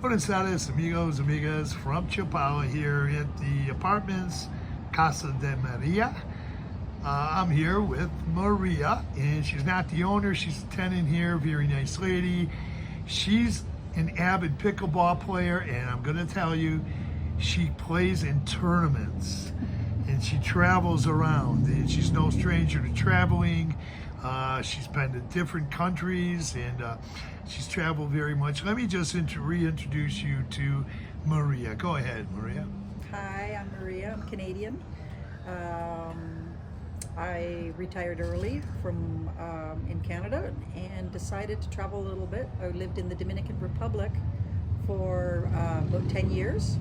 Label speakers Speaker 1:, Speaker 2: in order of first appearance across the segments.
Speaker 1: Buenas tardes, amigos, amigas, from Chapala here at the apartments Casa de María. I'm here with Maria, and she's not the owner, she's a tenant here, very nice lady. She's an avid pickleball player, and I'm gonna tell you, she plays in tournaments, and she travels around, and she's no stranger to traveling. She's been to different countries, and she's traveled very much. Let me just reintroduce you to Maria. Go ahead, Maria.
Speaker 2: Hi, I'm Maria. I'm Canadian. I retired early from in Canada and decided to travel a little bit. I lived in the Dominican Republic for about 10 years,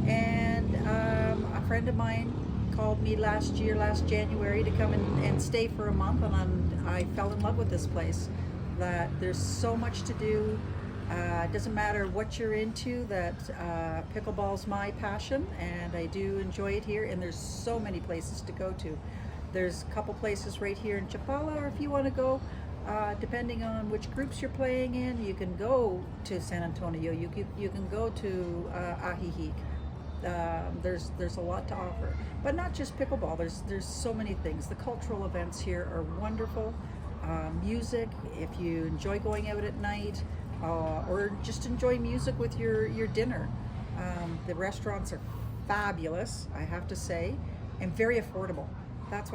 Speaker 2: and a friend of mine called me last January, to come and stay for a month, and I fell in love with this place. That there's so much to do. It doesn't matter what you're into, that pickleball's my passion, and I do enjoy it here, and there's so many places to go to. There's a couple places right here in Chapala, or if you want to go, depending on which groups you're playing in, you can go to San Antonio, you can go to Ajijic. There's a lot to offer, but not just pickleball. There's so many things. The cultural events here are wonderful. Music, if you enjoy going out at night, or just enjoy music with your dinner. The restaurants are fabulous, I have to say, and very affordable. That's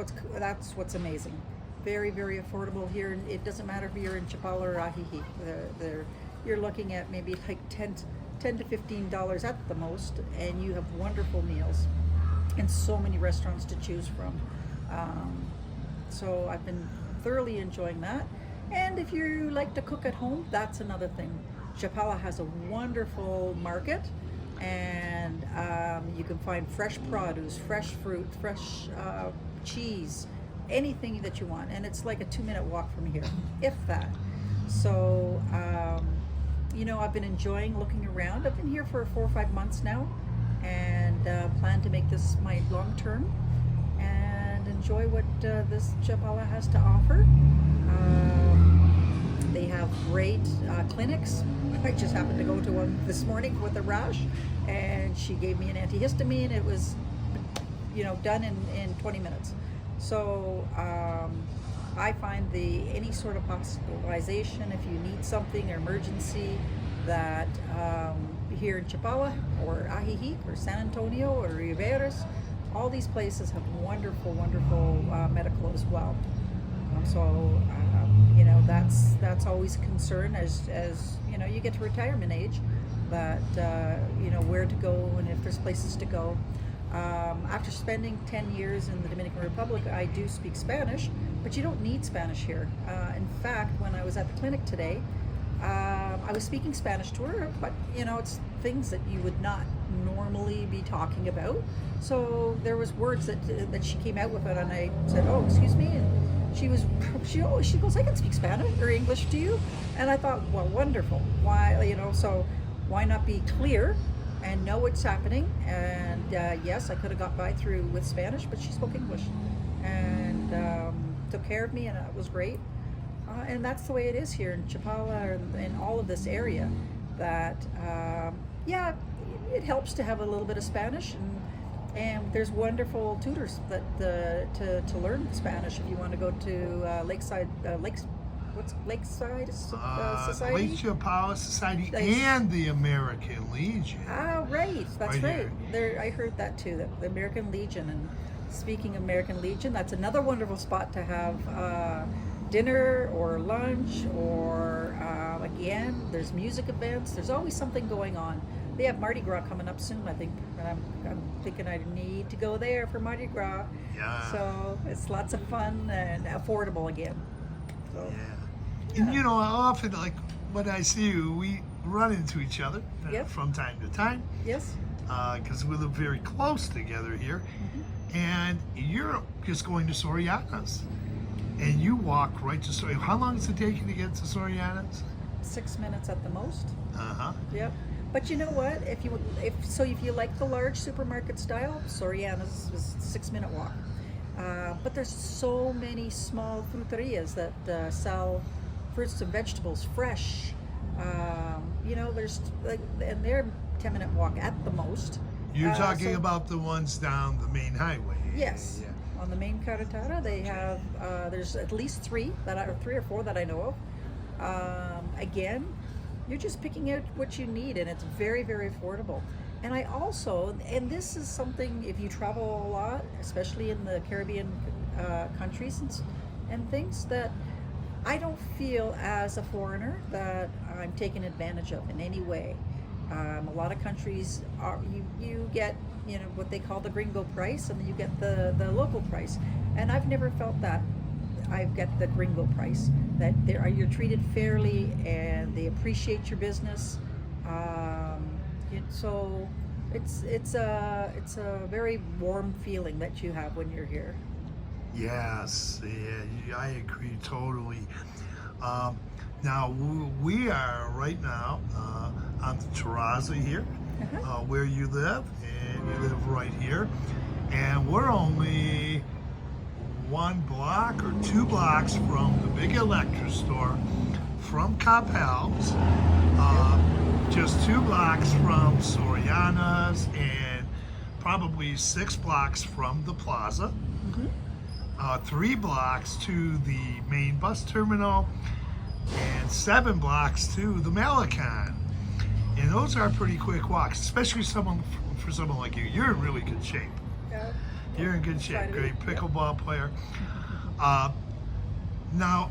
Speaker 2: what's amazing. Very, very affordable here. It doesn't matter if you're in Chapala or Ajijic. You're looking at maybe like $10 to $15 at the most, and you have wonderful meals and so many restaurants to choose from. So I've been thoroughly enjoying that. And if you like to cook at home, that's another thing. Chapala has a wonderful market, and you can find fresh produce, fresh fruit, fresh cheese, anything that you want. And it's like a 2-minute walk from here, if that. So, I've been enjoying looking around. I've been here for 4 or 5 months now, and plan to make this my long term and enjoy what this Chapala has to offer. They have great clinics. I just happened to go to one this morning with a rash, and she gave me an antihistamine. It was, done in 20 minutes. So I find any sort of hospitalization, if you need something or emergency, that here in Chapala or Ajijic or San Antonio or Riveras, all these places have wonderful, wonderful medical as well. That's always a concern as you get to retirement age, that where to go and if there's places to go. After spending 10 years in the Dominican Republic, I do speak Spanish, but you don't need Spanish here. In fact, when I was at the clinic today, I was speaking Spanish to her, but it's things that you would not normally be talking about. So there was words that she came out with it, and I said, "Oh, excuse me," and she goes, "I can speak Spanish or English to you," and I thought, well, wonderful. Why, so why not be clear and know what's happening? And yes, I could have got by through with Spanish, but she spoke English and took care of me, and it was great. And that's the way it is here in Chapala and all of this area. That it helps to have a little bit of Spanish, and there's wonderful tutors that to learn Spanish if you want to go to Lakeside Society?
Speaker 1: Lake Chapala Society and the American Legion.
Speaker 2: Ah, right, that's right. There, I heard that too, that the American Legion. And speaking of American Legion, that's another wonderful spot to have dinner or lunch, or again, there's music events. There's always something going on. They have Mardi Gras coming up soon, I think, and I'm thinking I need to go there for Mardi Gras.
Speaker 1: Yeah.
Speaker 2: So it's lots of fun and affordable again. So,
Speaker 1: yeah. And often, like when I see you, we run into each other
Speaker 2: Yep.
Speaker 1: from time to time.
Speaker 2: Yes.
Speaker 1: Because we live very close together here.
Speaker 2: Mm-hmm.
Speaker 1: And you're just going to Soriana's. And you walk right to Soriana's. How long does it take you to get to Soriana's?
Speaker 2: 6 minutes at the most.
Speaker 1: Uh-huh.
Speaker 2: Yep. But you know what? If you like the large supermarket style, Soriana's is a 6-minute walk. But there's so many small fruterias that sell fruits and vegetables fresh. there's like, and they're 10-minute walk at the most.
Speaker 1: You're talking
Speaker 2: so-
Speaker 1: about the ones down the main highway.
Speaker 2: Yes.
Speaker 1: Yeah.
Speaker 2: On the main Karatara, they have there's at least three or four that I know of. Again, you're just picking out what you need, and it's very, very affordable. And I also, and this is something, if you travel a lot, especially in the Caribbean countries and things, that I don't feel as a foreigner that I'm taken advantage of in any way. A lot of countries are you get what they call the gringo price, and then you get the local price, and I've never felt that. I get the gringo price, that you're treated fairly and they appreciate your business. So it's a very warm feeling that you have when you're here.
Speaker 1: Yes, yeah, I agree totally. Now we are right now on the terraza here, where you live, and you live right here, and we're only 1 block or 2 blocks from the big electric store, from Chapala's, just 2 blocks from Soriana's, and probably 6 blocks from the plaza. 3 blocks to the main bus terminal, and 7 blocks to the Malecon. And those are pretty quick walks, especially for someone like you. You're in really good shape.
Speaker 2: Yeah.
Speaker 1: You're in good shape. Great pickleball player. Now,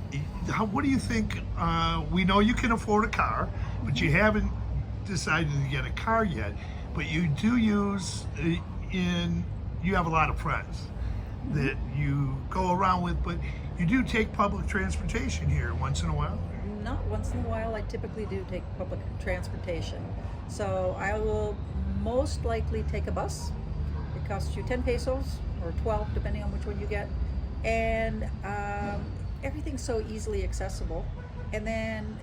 Speaker 1: what do you think? We know you can afford a car, but you haven't decided to get a car yet. But you do use you have a lot of friends that you go around with, but you do take public transportation here once in a while?
Speaker 2: Not once in a while. I typically do take public transportation. So I will most likely take a bus. It costs you 10 pesos or 12, depending on which one you get. And everything's so easily accessible. And then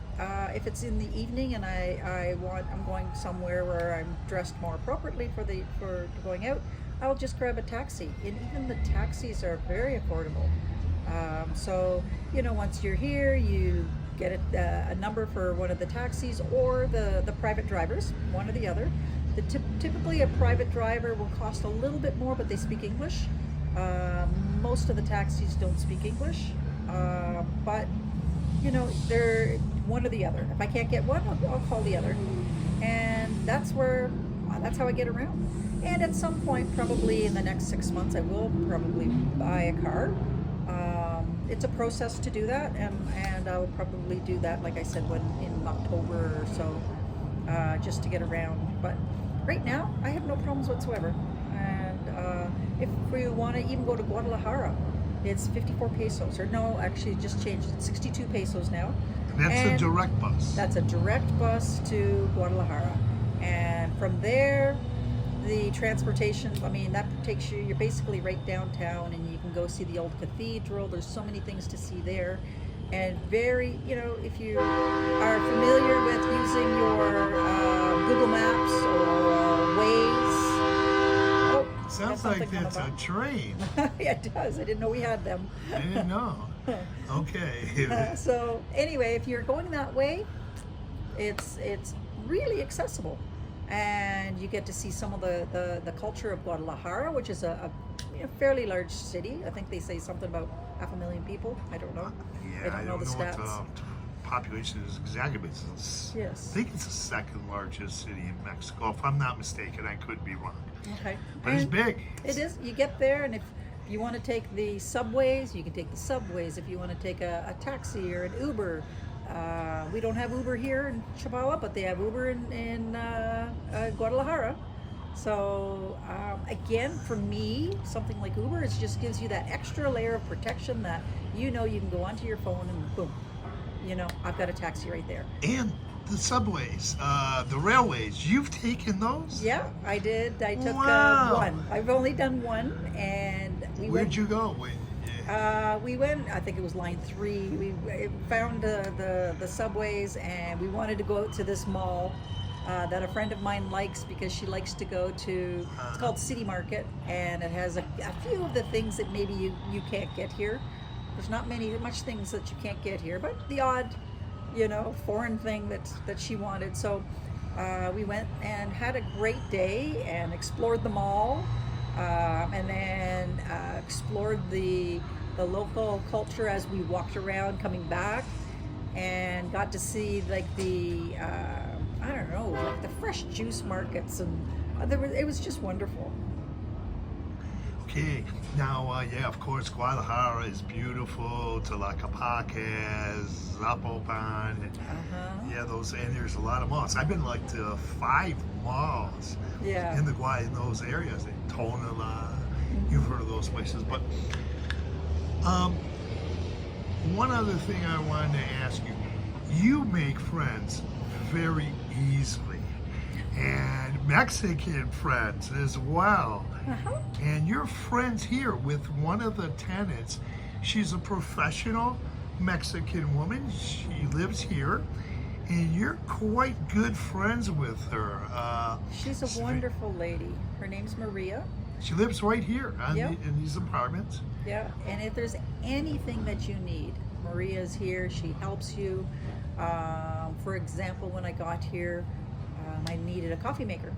Speaker 2: if it's in the evening and I'm going somewhere where I'm dressed more appropriately for going out, I'll just grab a taxi. And even the taxis are very affordable. So once you're here, you get a number for one of the taxis or the private drivers, one or the other. Typically a private driver will cost a little bit more, but they speak English. Most of the taxis don't speak English, but they're one or the other. If I can't get one, I'll call the other, and that's how I get around. And at some point, probably in the next 6 months, I will probably buy a car. It's a process to do that, and I'll probably do that, like I said, in October or so, just to get around. But right now, I have no problems whatsoever. And if we want to even go to Guadalajara, it's 54 pesos. Or no, actually, it just changed. It's 62 pesos now.
Speaker 1: And that's a direct bus.
Speaker 2: That's a direct bus to Guadalajara. And from there, the transportation, that takes you're basically right downtown, and you can go see the old cathedral. There's so many things to see there. And if you are familiar with using your Google Maps or Waze.
Speaker 1: Sounds like that's a train.
Speaker 2: Yeah, it does. I didn't know we had them.
Speaker 1: I didn't know. Okay.
Speaker 2: So anyway, if you're going that way, it's really accessible. And you get to see some of the culture of Guadalajara, which is a fairly large city. I think they say something about 500,000 people. I don't know.
Speaker 1: Yeah,
Speaker 2: I don't know the stats.
Speaker 1: What the population is exactly, but
Speaker 2: Yes.
Speaker 1: I think it's the second largest city in Mexico. If I'm not mistaken, I could be wrong.
Speaker 2: Okay.
Speaker 1: But it's big.
Speaker 2: It is. You get there, and if you want to take the subways, you can take the subways. If you want to take a taxi or an Uber. We don't have Uber here in Chapala, but they have Uber in Guadalajara. So again, for me, something like Uber, it just gives you that extra layer of protection that you can go onto your phone and boom, I've got a taxi right there.
Speaker 1: And the subways, the railways, you've taken those?
Speaker 2: Yeah, I did. I took one. I've only done one, and
Speaker 1: Where'd you go?
Speaker 2: We went, I think it was line 3. We found the subways, and we wanted to go out to this mall that a friend of mine likes, because she likes to go to, it's called City Market, and it has a few of the things that maybe you can't get here. There's not much things that you can't get here, but the odd foreign thing that she wanted. So we went and had a great day and explored the mall, and then explored the local culture as we walked around coming back, and got to see like the I don't know, like the fresh juice markets, and it was just wonderful.
Speaker 1: Okay, now, yeah, of course, Guadalajara is beautiful. Tlaquepaque, Zapopan, and yeah, and there's a lot of malls. I've been like to 5 malls
Speaker 2: Yeah.
Speaker 1: in those areas. In Tonala, you've heard of those places. But one other thing I wanted to ask you: you make friends very easily, and Mexican friends as well. And you're friends here with one of the tenants. She's a professional Mexican woman. She lives here, and you're quite good friends with her.
Speaker 2: She's a wonderful lady. Her name's Maria.
Speaker 1: She lives right here
Speaker 2: Yep.
Speaker 1: in these apartments.
Speaker 2: Yeah, and if there's anything that you need, Maria's here. She helps you. For example, when I got here, I needed a coffee maker.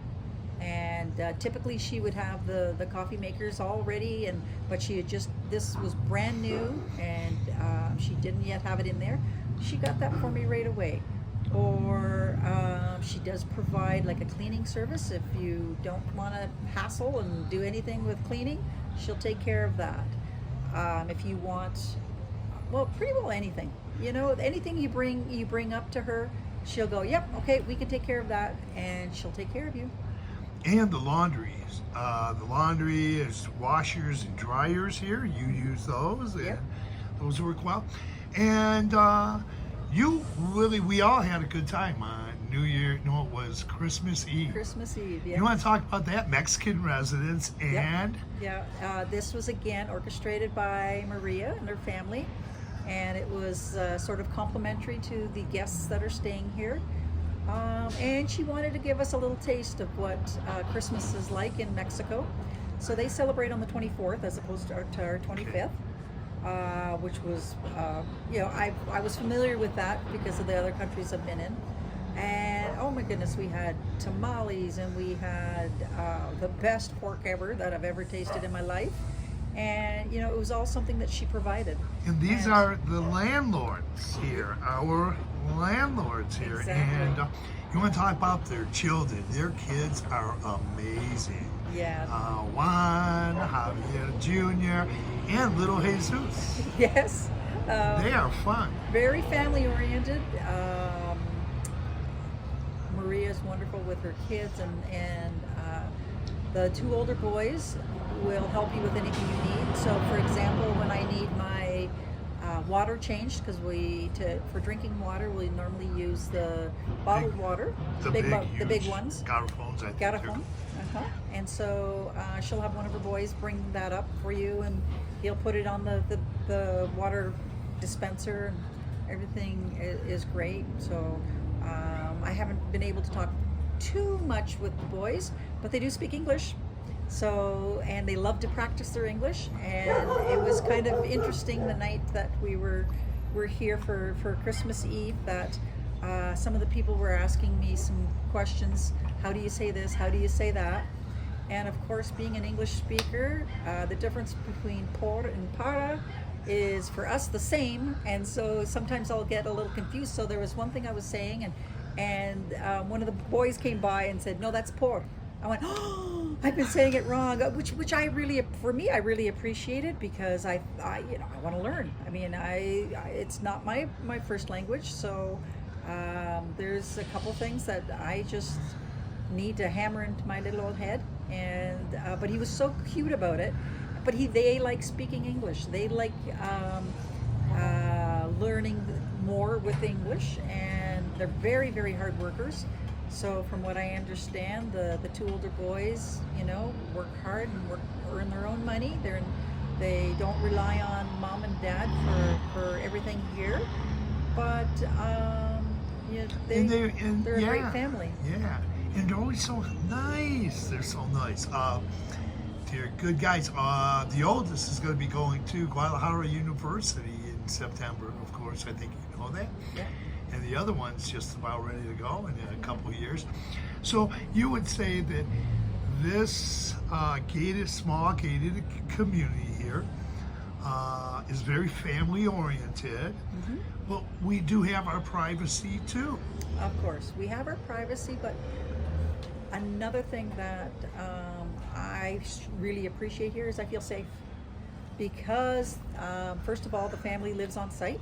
Speaker 2: And typically she would have the coffee makers all ready, but she had this was brand new, and she didn't yet have it in there. She got that for me right away. Or she does provide like a cleaning service. If you don't want to hassle and do anything with cleaning, she'll take care of that. If you want, well, pretty well anything. Anything you bring up to her, she'll go, yep, okay, we can take care of that, and she'll take care of you.
Speaker 1: And the laundries. The laundry is washers and dryers here. You use those, and
Speaker 2: Yep.
Speaker 1: those work well. And we all had a good time on New Year. No, it was Christmas Eve.
Speaker 2: Christmas Eve, yeah.
Speaker 1: You want to talk about that? Mexican residents and
Speaker 2: Yeah, this was again orchestrated by Maria and her family, and it was sort of complimentary to the guests that are staying here. And she wanted to give us a little taste of what Christmas is like in Mexico. So they celebrate on the 24th as opposed to our 25th, which was, I was familiar with that because of the other countries I've been in. And oh my goodness, we had tamales, and we had the best pork ever that I've ever tasted in my life. And it was all something that she provided.
Speaker 1: And these are the landlords here, our landlords here.
Speaker 2: Exactly.
Speaker 1: And you want to talk about their children. Their kids are amazing.
Speaker 2: Yeah.
Speaker 1: Juan, Javier Jr., and little Jesus.
Speaker 2: Yes.
Speaker 1: They are fun.
Speaker 2: Very family oriented. Maria's wonderful with her kids, and the 2 older boys will help you with anything you need. So, for example, when I need my water changed, because for drinking water we normally use the bottled water, the big ones.
Speaker 1: Garrafons, I think.
Speaker 2: Garrafon. And so she'll have one of her boys bring that up for you, and he'll put it on the water dispenser, and everything is great. So I haven't been able to talk too much with the boys, but they do speak English. So, and they love to practice their English, and it was kind of interesting the night that we were here for Christmas Eve, that some of the people were asking me some questions. How do you say this? How do you say that? And of course, being an English speaker, the difference between por and para is for us the same, and so sometimes I'll get a little confused. So there was one thing I was saying, and one of the boys came by and said, "No, that's por." I went, "Oh, I've been saying it wrong," which I really appreciated, because I want to learn. I mean, it's not my first language, so there's a couple things that I just need to hammer into my little old head. And but he was so cute about it. But they like speaking English. They like learning more with English, and they're very, very hard workers. So from what I understand, the 2 older boys, work hard and earn their own money. They don't rely on mom and dad for everything here, but they're a great family.
Speaker 1: Yeah, and they're always so nice. They're so nice. They're good guys. The oldest is going to be going to Guadalajara University in September, of course. I think you know that.
Speaker 2: Yeah.
Speaker 1: and the other one's just about ready to go in a couple of years. So you would say that this small gated community here is very family oriented, but we do have our privacy too.
Speaker 2: Of course, we have our privacy, but another thing that I really appreciate here is I feel safe because, first of all, the family lives on site.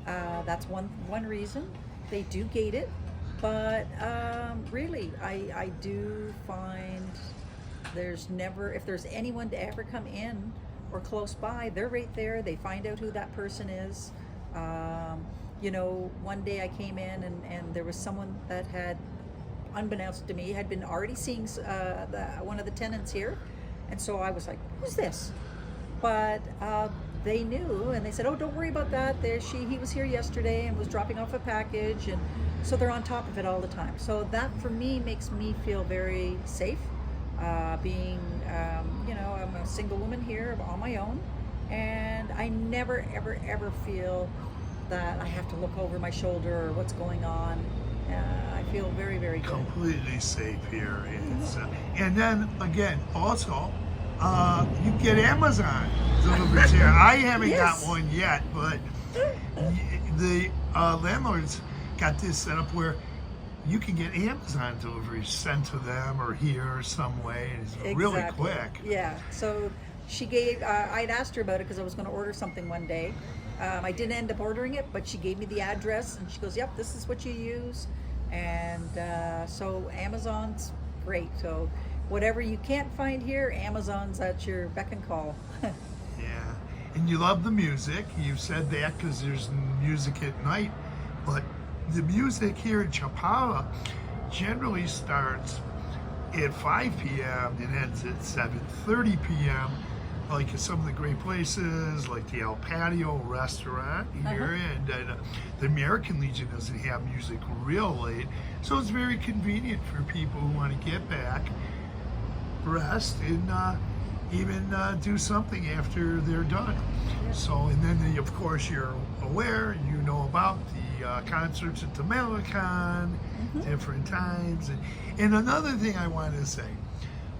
Speaker 2: That's one reason. They do gate it, but really, I do find there's never, if there's anyone to ever come in or close by, they're right there. They find out who that person is. You know, one day I came in and there was someone that had, unbeknownst to me, had been already seeing one of the tenants here, and so I was like, "Who's this?" But they knew, and they said, "Oh, don't worry about that. He was here yesterday and was dropping off a package," and so they're on top of it all the time. So that for me makes me feel very safe. Being, you know, I'm a single woman here on my own, and I never, ever feel that I have to look over my shoulder or what's going on. I feel very, very good.
Speaker 1: Completely safe here. It's, and then again, also, you get Amazon deliveries here. I haven't
Speaker 2: Yes.
Speaker 1: got one yet, but the landlords got this set up where you can get Amazon deliveries sent to them or here some way, and it's really
Speaker 2: Exactly.
Speaker 1: quick.
Speaker 2: Yeah. So she gave. I'd asked her about it because I was going to order something one day. I didn't end up ordering it, but she gave me the address, and she goes, "Yep, this is what you use." And so Amazon's great. So whatever you can't find here, Amazon's at your beck and call.
Speaker 1: Yeah, and you love the music. You said that because there's music at night, but the music here in Chapala generally starts at 5 p.m. and ends at 7:30 p.m. Like at some of the great places, like the El Patio restaurant here, and the American Legion doesn't have music real late, so it's very convenient for people who want to get back, rest, and even do something after they're done. So, and then of course you're aware, you know about the concerts at the Melicon, different times, and another thing I wanted to say.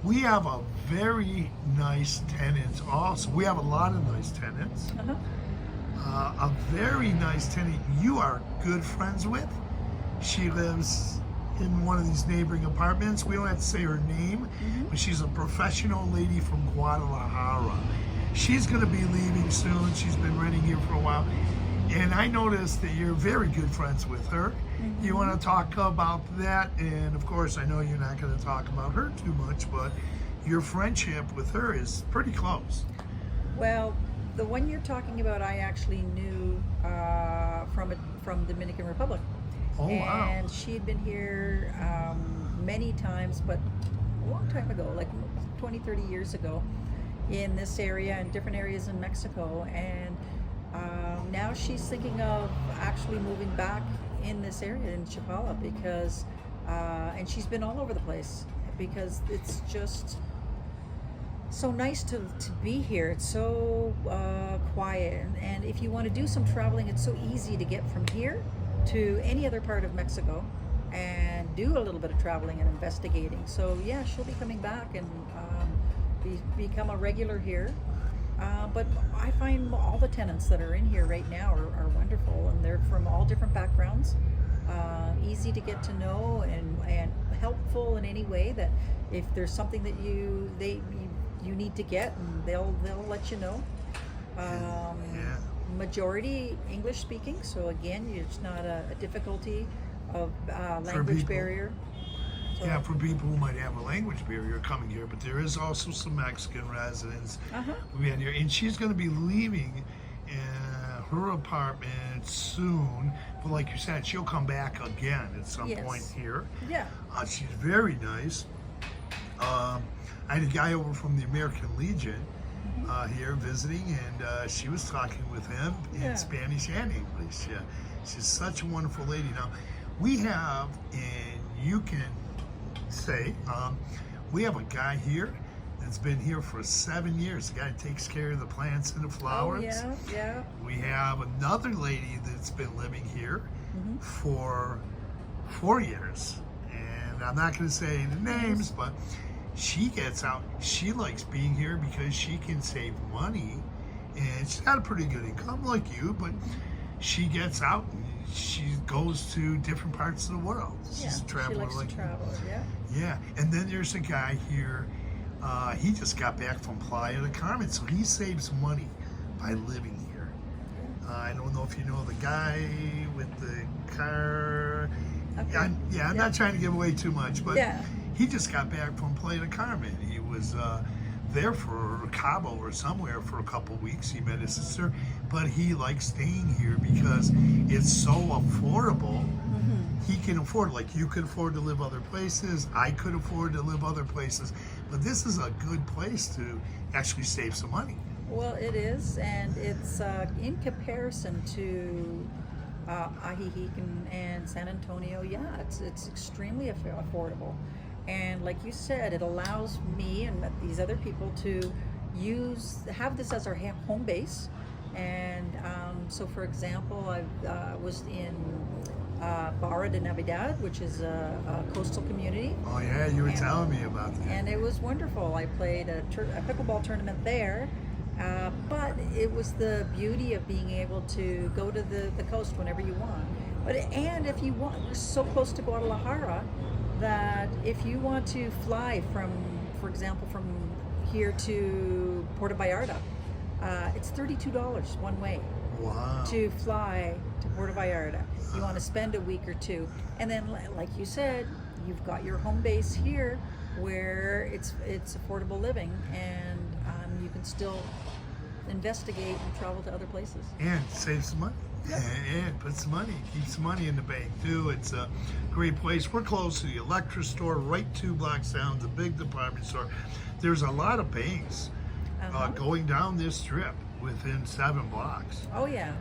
Speaker 1: We have a very nice tenant also. We have a lot of nice tenants. A very nice tenant you are good friends with. She lives in one of these neighboring apartments. We don't have to say her name, but she's a professional lady from Guadalajara. She's going to be leaving soon. She's been renting here for a while. And I noticed that you're very good friends with her. You want to talk about that? And of course, I know you're not going to talk about her too much, but your friendship with her is pretty close.
Speaker 2: Well, the one you're talking about, I actually knew from Dominican Republic.
Speaker 1: Oh, wow.
Speaker 2: And she'd been here many times, but a long time ago, like 20, 30 years ago, in this area and different areas in Mexico. And now she's thinking of actually moving back in this area in Chapala because, and she's been all over the place because it's just so nice to be here. It's so quiet, and if you want to do some traveling, it's so easy to get from here to any other part of Mexico and do a little bit of traveling and investigating. So yeah, she'll be coming back and become a regular here. But I find all the tenants that are in here right now are wonderful, and they're from all different backgrounds. Easy to get to know and helpful in any way that if there's something that you need to get, and they'll let you know. Majority English speaking, so again, it's not a difficulty of language barrier. So,
Speaker 1: yeah, for people who might have a language barrier coming here, but there is also some Mexican residents we had here, and she's going to be leaving her apartment soon. But like you said, she'll come back again at some point here.
Speaker 2: Yeah.
Speaker 1: She's very nice. I had a guy over from the American Legion here visiting, and she was talking with him in Spanish and English. She's such a wonderful lady. Now, we have, and you can say, we have a guy here that's been here for 7 years. The guy takes care of the plants and the flowers.
Speaker 2: Oh, yeah.
Speaker 1: We have another lady that's been living here for 4 years. And I'm not going to say the names, but she gets out. She likes being here because she can save money, and she's got a pretty good income like you, but she gets out and she goes to different parts of the world. She's a traveler
Speaker 2: she likes
Speaker 1: like
Speaker 2: to travel, yeah.
Speaker 1: yeah. And then there's a guy here. He just got back from Playa del Carmen, so he saves money by living here. I don't know if you know the guy with the car.
Speaker 2: Okay.
Speaker 1: I'm not trying to give away too much, but
Speaker 2: Yeah.
Speaker 1: he just got back from Playa del Carmen. He was there for Cabo or somewhere for a couple weeks. He met his sister, but he likes staying here because it's so affordable. He can afford, like you could afford to live other places, I could afford to live other places, but this is a good place to actually save some money.
Speaker 2: Well, it is, and it's in comparison to Ajijic and San Antonio. Yeah, it's extremely affordable, and like you said, it allows me and these other people to have this as our home base. And so, for example, I was in Barra de Navidad, which is a coastal community.
Speaker 1: Oh yeah, you were telling me about that.
Speaker 2: And it was wonderful. I played a pickleball tournament there, but it was the beauty of being able to go to the coast whenever you want. And if you want, we're so close to Guadalajara that if you want to fly from, for example, from here to Puerto Vallarta, it's $32 one way.
Speaker 1: Wow.
Speaker 2: To fly to Puerto Vallarta. You want to spend a week or two, and then, like you said, you've got your home base here, where it's affordable living, and you can still investigate and travel to other places.
Speaker 1: And save some money.
Speaker 2: Yep.
Speaker 1: And put some money, keep some money in the bank too. It's a great place. We're close to the electric store, right 2 blocks down, the big department store. There's a lot of banks going down this strip within 7 blocks.
Speaker 2: Oh yeah.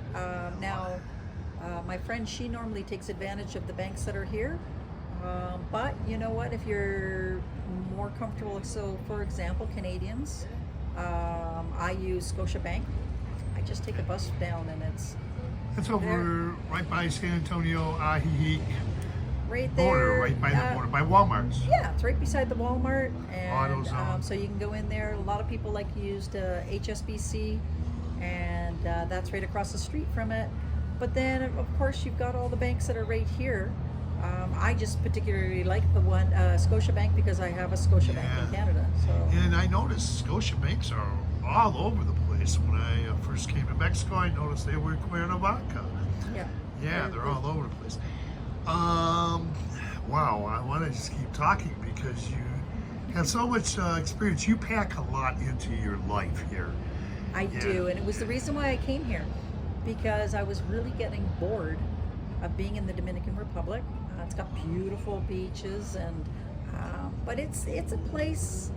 Speaker 2: Now, my friend, she normally takes advantage of the banks that are here. But you know what? If you're more comfortable, so for example, Canadians, I use Scotiabank. I just take a bus down, and it's
Speaker 1: over right by San Antonio, Ajijic
Speaker 2: right there.
Speaker 1: border, right by the border, by Walmart's.
Speaker 2: Yeah, it's right beside the Walmart, and
Speaker 1: AutoZone.
Speaker 2: so you can go in there. A lot of people like to use HSBC, and that's right across the street from it. But then, of course, you've got all the banks that are right here. I just particularly like the one, Scotiabank, because I have a Scotiabank in Canada. So.
Speaker 1: And I noticed Scotiabanks are all over the place. When I first came to Mexico, I noticed they were in Cuernavaca.
Speaker 2: Yeah,
Speaker 1: they're all over the place. Wow, I want to just keep talking because you have so much experience. You pack a lot into your life here.
Speaker 2: I do, and it was the reason why I came here, because I was really getting bored of being in the Dominican Republic. It's got beautiful beaches, and but it's a place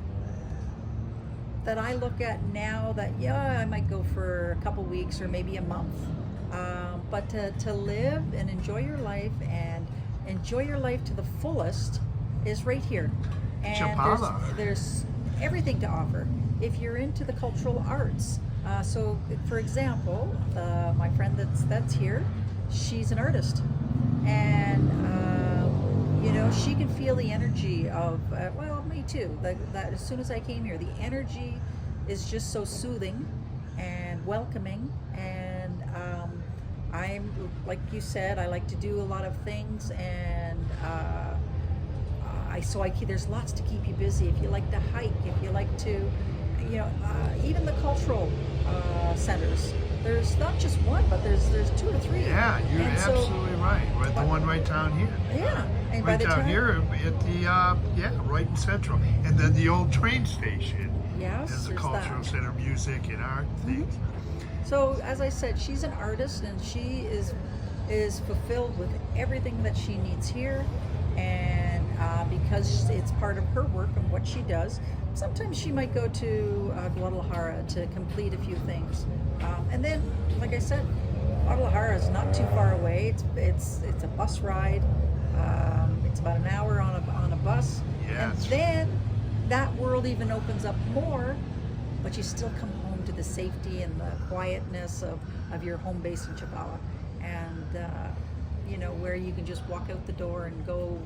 Speaker 2: that I look at now that I might go for a couple weeks or maybe a month, but to live and enjoy your life to the fullest is right here. And
Speaker 1: Chapala.
Speaker 2: there's everything to offer if you're into the cultural arts. So, for example, my friend that's here, she's an artist, and she can feel the energy of me too. That as soon as I came here, the energy is just so soothing and welcoming, and I'm, like you said, I like to do a lot of things, and there's lots to keep you busy. If you like to hike, if you like to, even the cultural centers. There's not just one, but there's 2 or 3.
Speaker 1: Yeah, you're absolutely right. The one right down here.
Speaker 2: Yeah, and
Speaker 1: right down here at the right in Central, and then the old train station.
Speaker 2: Yes,
Speaker 1: is a
Speaker 2: there's
Speaker 1: cultural center, music and art things.
Speaker 2: So as I said, she's an artist, and she is fulfilled with everything that she needs here, and because it's part of her work and what she does. Sometimes she might go to Guadalajara to complete a few things, and then, like I said, Guadalajara is not too far away. It's a bus ride. It's about an hour on a bus, and then that world even opens up more. But you still come home to the safety and the quietness of your home base in Chapala, and you know, where you can just walk out the door and go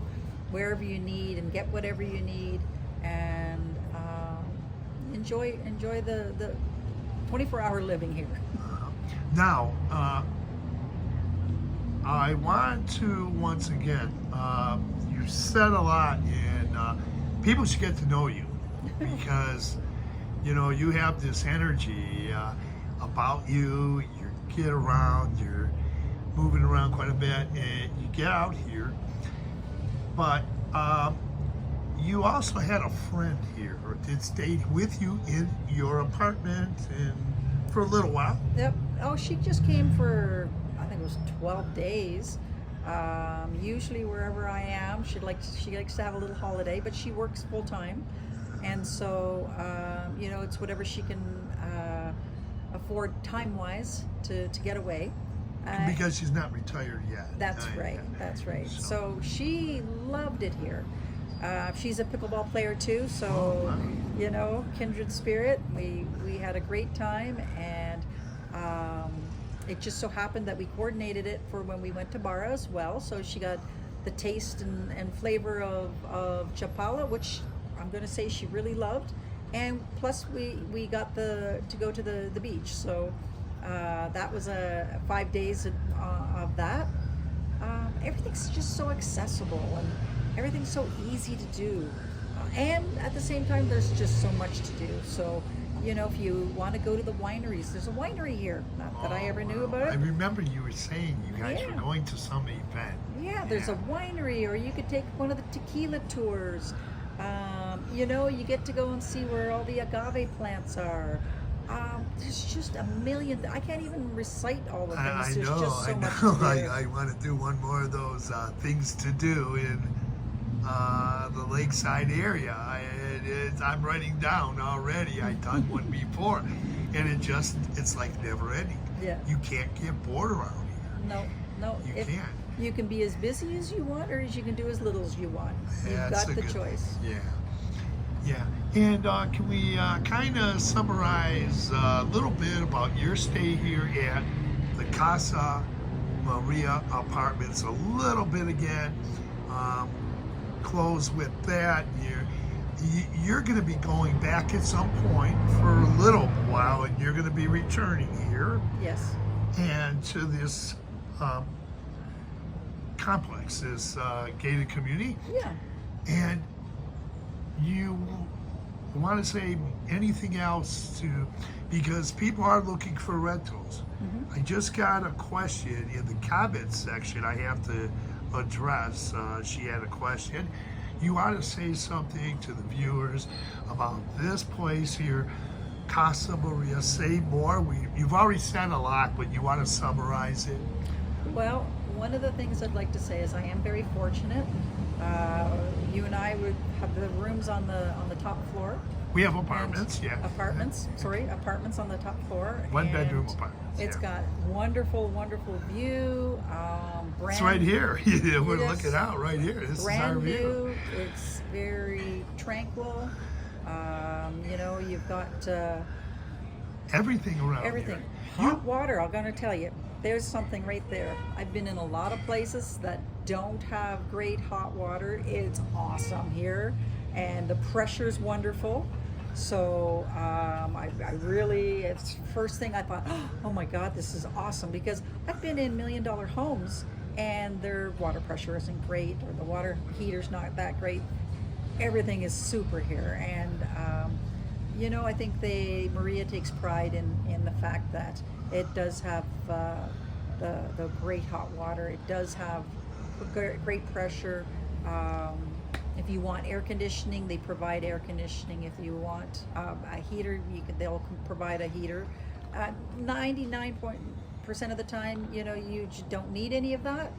Speaker 2: wherever you need and get whatever you need, and enjoy the 24-hour living here.
Speaker 1: Now, I want to once again, you said a lot, and people should get to know you because, you know, you have this energy about you. You get around, you're moving around quite a bit, and you get out here. But you also had a friend here that stayed with you in your apartment and for a little while.
Speaker 2: Yep. Oh, she just came for, I think it was 12 days. Usually wherever I am, she likes to have a little holiday, but she works full time, and so you know, it's whatever she can afford time wise to get away.
Speaker 1: Because she's not retired yet.
Speaker 2: That's right. That's right. So she loved it here. She's a pickleball player too, so you know, kindred spirit. We had a great time, and it just so happened that we coordinated it for when we went to Barra as well. So she got the taste and flavor of Chapala, which I'm going to say she really loved, and plus we got to go to the beach. So that was 5 days of that. Everything's just so accessible and everything's so easy to do, and at the same time there's just so much to do. So, you know, if you want to go to the wineries, there's a winery here. Not that I ever knew about it.
Speaker 1: I remember you were saying you guys were going to some event.
Speaker 2: Yeah, there's a winery, or you could take one of the tequila tours. You know, you get to go and see where all the agave plants are. There's just a million. I can't even recite all the things. There's just so much to do.
Speaker 1: I want to do one more of those things to do in the lakeside area. I'm writing down already. I've done one before, and it's like never ending.
Speaker 2: Yeah.
Speaker 1: You can't get bored around here.
Speaker 2: No.
Speaker 1: You can't.
Speaker 2: You can be as busy as you want, or as you can do as little as you want. You've got the choice.
Speaker 1: Yeah. And can we kind of summarize a little bit about your stay here at the Casa María apartments a little bit again? Close with that. You're going to be going back at some point for a little while, and you're going to be returning here.
Speaker 2: Yes.
Speaker 1: And to this complex, this gated community.
Speaker 2: Yeah.
Speaker 1: And you want to say anything else because people are looking for rentals. I just got a question in the comments section I have to address. She had a question. You want to say something to the viewers about this place here, Casa María. Say more. You've already said a lot, but you want to summarize it?
Speaker 2: Well, one of the things I'd like to say is I am very fortunate. You and I would have the rooms on the top floor.
Speaker 1: We have apartments,
Speaker 2: Apartments on the top floor.
Speaker 1: One bedroom apartments.
Speaker 2: It's got wonderful view.
Speaker 1: It's right here. We're looking out right here. This is our view.
Speaker 2: It's very tranquil. You know, you've got
Speaker 1: everything around
Speaker 2: everything.
Speaker 1: Here.
Speaker 2: Hot water, I'm going to tell you. There's something right there. I've been in a lot of places that don't have great hot water. It's awesome here, and the pressure's wonderful. So I really, it's first thing I thought, oh my God, this is awesome, because I've been in $1 million homes and their water pressure isn't great, or the water heater's not that great. Everything is super here, and you know, I think Maria takes pride in the fact that it does have the great hot water. It does have great pressure. If you want air conditioning, they provide air conditioning. If you want a heater, they'll provide a heater. 99% of the time, you know, you don't need any of that.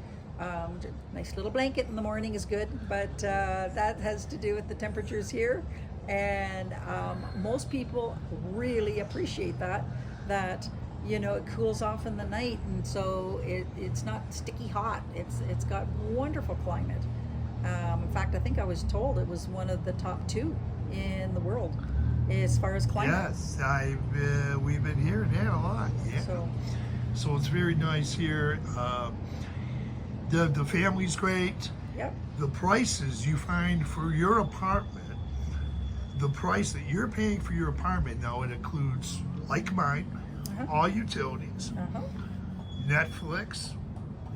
Speaker 2: Nice little blanket in the morning is good, but that has to do with the temperatures here. And most people really appreciate that, you know, it cools off in the night, and so it's not sticky hot. It's got wonderful climate. In fact, I think I was told it was one of the top 2 in the world as far as climate.
Speaker 1: Yes, we've been hearing that a lot. Yeah. So it's very nice here. The family's great.
Speaker 2: Yep.
Speaker 1: The prices you find for your apartment, the price that you're paying for your apartment now, it includes, like mine, all utilities, Netflix,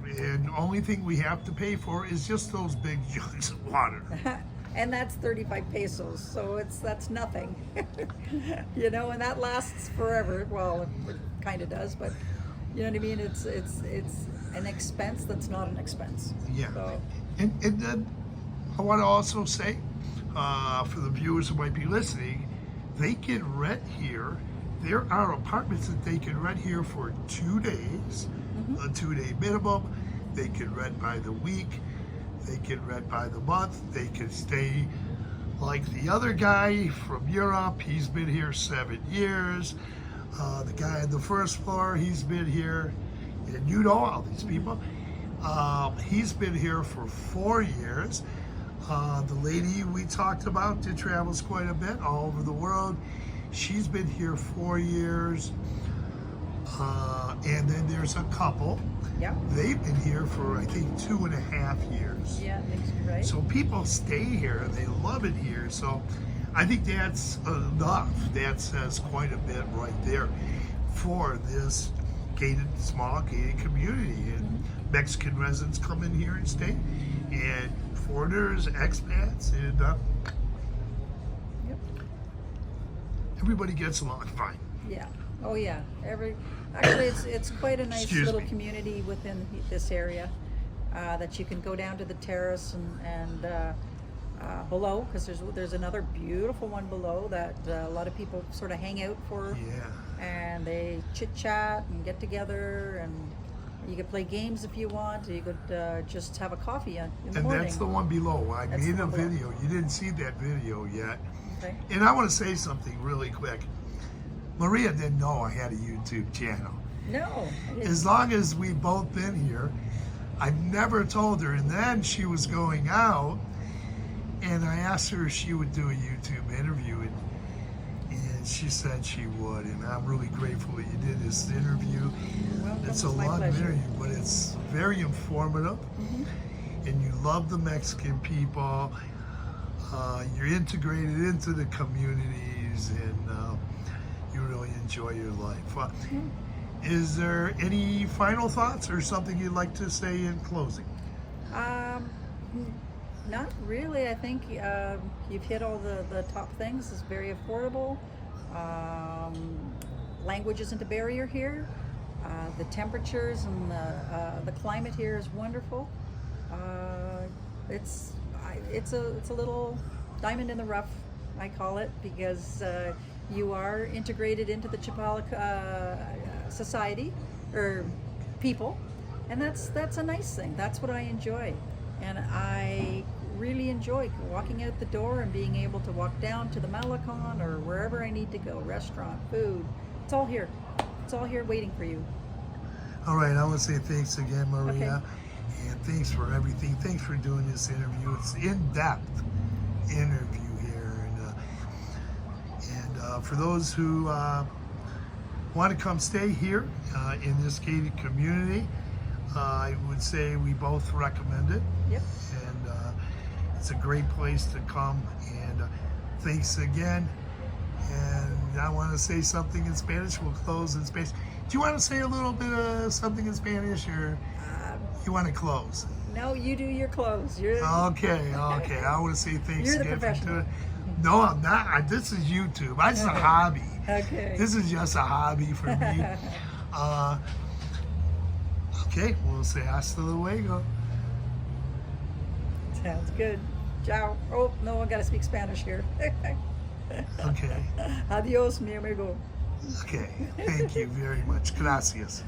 Speaker 1: and the only thing we have to pay for is just those big jugs of water.
Speaker 2: And that's 35 pesos, so that's nothing. You know, and that lasts forever. Well, it kind of does, but you know what I mean? It's an expense that's not an expense.
Speaker 1: Yeah.
Speaker 2: So.
Speaker 1: And then I want to also say, for the viewers who might be listening, they can rent here. There are apartments that they can rent here for 2 days, a 2-day minimum. They can rent by the week. They can rent by the month. They can stay like the other guy from Europe. He's been here 7 years. The guy on the first floor, he's been here, and you know all these people. He's been here for 4 years. The lady we talked about that travels quite a bit all over the world, she's been here 4 years. And then there's a couple.
Speaker 2: Yeah.
Speaker 1: They've been here for, I think, 2.5 years.
Speaker 2: Yeah, I think so, right.
Speaker 1: So people stay here and they love it here. So I think that's enough. That says quite a bit right there for this small gated community. And Mexican residents come in here and stay, and foreigners, expats, and everybody gets along fine.
Speaker 2: Yeah. Oh yeah. Actually, it's quite a nice
Speaker 1: Excuse
Speaker 2: little
Speaker 1: me.
Speaker 2: community within this area that you can go down to the terrace and below, because there's another beautiful one below that a lot of people sort of hang out for.
Speaker 1: Yeah.
Speaker 2: And they chit chat and get together, and you could play games if you want. Or you could just have a coffee in the
Speaker 1: And
Speaker 2: morning.
Speaker 1: that's the one below. I
Speaker 2: That's
Speaker 1: made
Speaker 2: the
Speaker 1: a
Speaker 2: one below.
Speaker 1: video. You didn't see that video yet.
Speaker 2: Okay.
Speaker 1: And I want to say something really quick. Maria didn't know I had a YouTube channel.
Speaker 2: No. I didn't.
Speaker 1: As long as we've both been here, I've never told her. And then she was going out, and I asked her if she would do a YouTube interview, and she said she would. And I'm really grateful that you did this interview.
Speaker 2: Welcome.
Speaker 1: It's a
Speaker 2: My
Speaker 1: long
Speaker 2: pleasure.
Speaker 1: interview, but it's very informative. And you love the Mexican people. You're integrated into the communities, and you really enjoy your life. Is there any final thoughts or something you'd like to say in closing?
Speaker 2: Not really. I think you've hit all the top things. It's very affordable. Language isn't a barrier here. The temperatures and the climate here is wonderful. It's a little diamond in the rough, I call it, because you are integrated into the Chapala society or people, and that's a nice thing. That's what I enjoy, and I really enjoy walking out the door and being able to walk down to the Malecon or wherever I need to go, restaurant, food. It's all here. It's all here waiting for you.
Speaker 1: All right, I want to say thanks again, Maria, and thanks for everything. Thanks for doing this interview. It's in-depth interview here, and for those who want to come stay here in this gated community, I would say we both recommend it.
Speaker 2: Yep.
Speaker 1: And it's a great place to come. And thanks again. And I want to say something in Spanish. We'll close in Spanish. Do you want to say a little bit of something in Spanish, or you want to close?
Speaker 2: No, you do your clothes. You're
Speaker 1: Okay. I want to say thanks
Speaker 2: You're the
Speaker 1: again for
Speaker 2: professional.
Speaker 1: doing it. No, I'm not. This is YouTube. It's a hobby.
Speaker 2: Okay.
Speaker 1: This is just a hobby for me. Okay, we'll say hasta luego.
Speaker 2: Sounds good. Ciao. Oh, no, I gotta speak Spanish here.
Speaker 1: Okay.
Speaker 2: Adios, mi amigo.
Speaker 1: Okay. Thank you very much. Gracias.